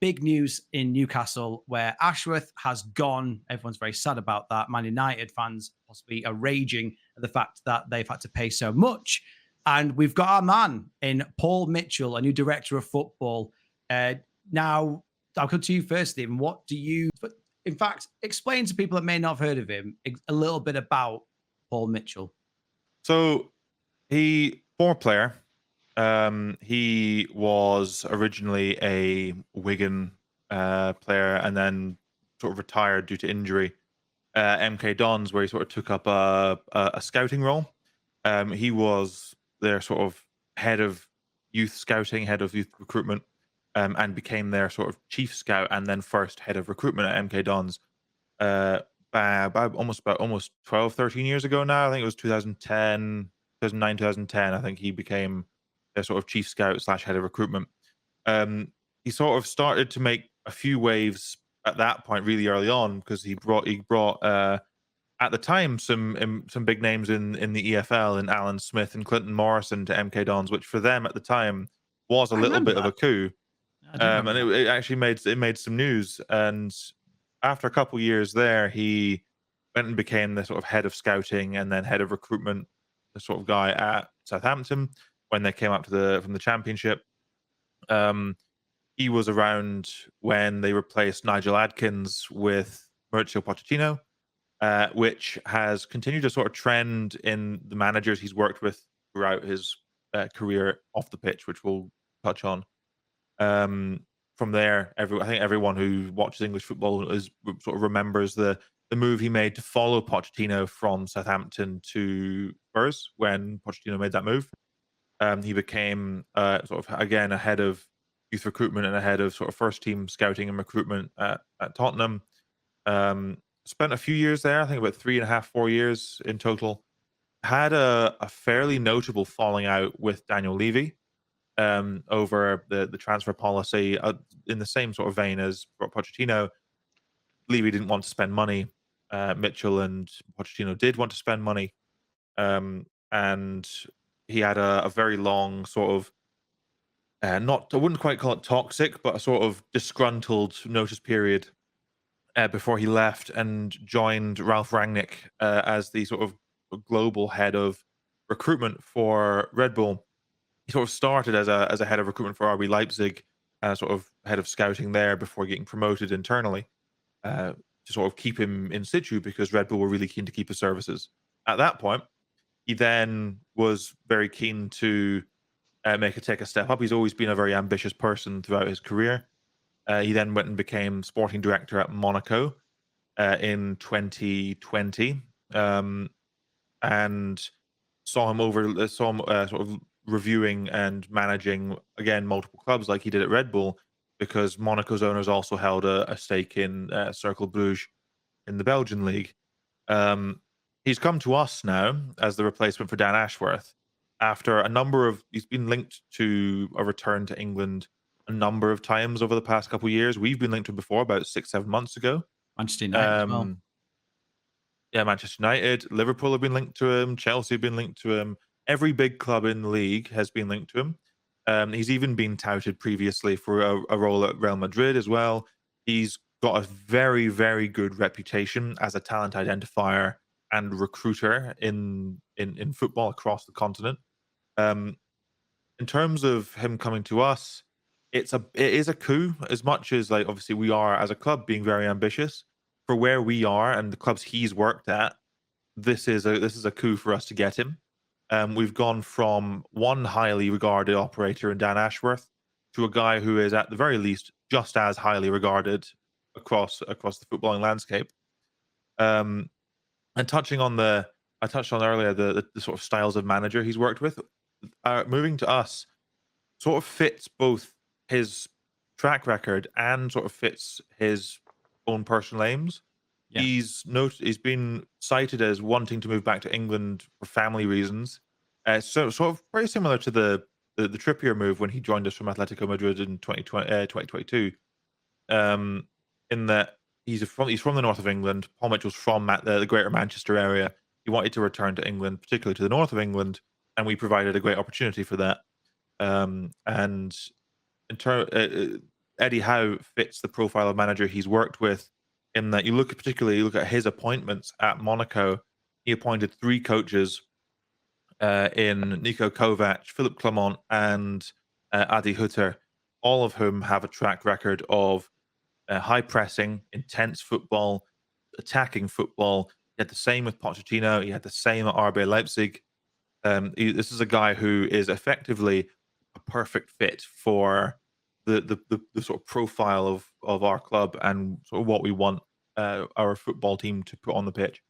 big news in Newcastle where Ashworth has gone. Everyone's very sad about that. Man United fans possibly are raging at the fact that they've had to pay so much. And we've got our man in Paul Mitchell, a new director of football. Now, I'll come to you first, Stephen. What do you, but in fact, explain to people that may not have heard of him a little bit about Paul Mitchell. So he, former player, he was originally a Wigan player and then sort of retired due to injury. MK Dons, where he sort of took up a scouting role. He was their sort of head of youth scouting, head of youth recruitment, and became their sort of chief scout and then first head of recruitment at MK Dons. About almost 12, 13 years ago now. I think it was 2010, 2009, 2010. I think he became their sort of chief scout slash head of recruitment. He sort of started to make a few waves at that point really early on because he brought at the time some big names in the EFL, in Alan Smith and Clinton Morrison to MK Dons, which for them at the time was a I little remember bit of a that. coup. I do remember And that. it actually made some news. And after a couple of years there, he went and became the sort of head of scouting and then head of recruitment, the sort of guy at Southampton when they came up from the Championship. He was around when they replaced Nigel Adkins with Mauricio Pochettino, which has continued to sort of trend in the managers he's worked with throughout his career off the pitch, which we'll touch on. From there, I think everyone who watches English football sort of remembers the move he made to follow Pochettino from Southampton to Spurs when Pochettino made that move. He became sort of again a head of youth recruitment and a head of sort of first team scouting and recruitment at Tottenham. Spent a few years there, I think about 3.5, 4 years in total. Had a fairly notable falling out with Daniel Levy over the transfer policy in the same sort of vein as Pochettino. Levy didn't want to spend money. Mitchell and Pochettino did want to spend money. And he had a very long sort of I wouldn't quite call it toxic, but a sort of disgruntled notice period before he left and joined Ralph Rangnick as the sort of global head of recruitment for Red Bull. He sort of started as a head of recruitment for RB Leipzig, sort of head of scouting there before getting promoted internally to sort of keep him in situ because Red Bull were really keen to keep his services. At that point, he then was very keen to take a step up. He's always been a very ambitious person throughout his career. He then went and became sporting director at Monaco in 2020, and saw him sort of reviewing and managing again multiple clubs like he did at Red Bull, because Monaco's owners also held a stake in Cercle Bruges in the Belgian league. He's come to us now as the replacement for Dan Ashworth after he's been linked to a return to England a number of times over the past couple of years. We've been linked to him before about 6-7 months ago. Manchester United as well. Yeah, Manchester United, Liverpool have been linked to him, Chelsea have been linked to him. Every big club in the league has been linked to him. He's even been touted previously for a role at Real Madrid as well. He's got a very, very good reputation as a talent identifier and recruiter in football across the continent. In terms of him coming to us, it is a coup, as much as like obviously we are as a club being very ambitious for where we are and the clubs he's worked at. This is a coup for us to get him. We've gone from one highly regarded operator in Dan Ashworth to a guy who is at the very least just as highly regarded across the footballing landscape. And I touched on earlier the sort of styles of manager he's worked with. Moving to us sort of fits both his track record and sort of fits his own personal aims. Yeah. He's been cited as wanting to move back to England for family reasons. So sort of very similar to the Trippier move when he joined us from Atletico Madrid in 2022. In that he's from the north of England. Paul Mitchell's from the Greater Manchester area. He wanted to return to England, particularly to the north of England, and we provided a great opportunity for that. And Eddie Howe fits the profile of manager he's worked with, in that you look at his appointments at Monaco. He appointed 3 coaches in Nico Kovac, Philip Clement, and Adi Hutter, all of whom have a track record of high pressing, intense football, attacking football. He had the same with Pochettino. He had the same at RB Leipzig. This is a guy who is effectively a perfect fit for the sort of profile of our club and sort of what we want our football team to put on the pitch.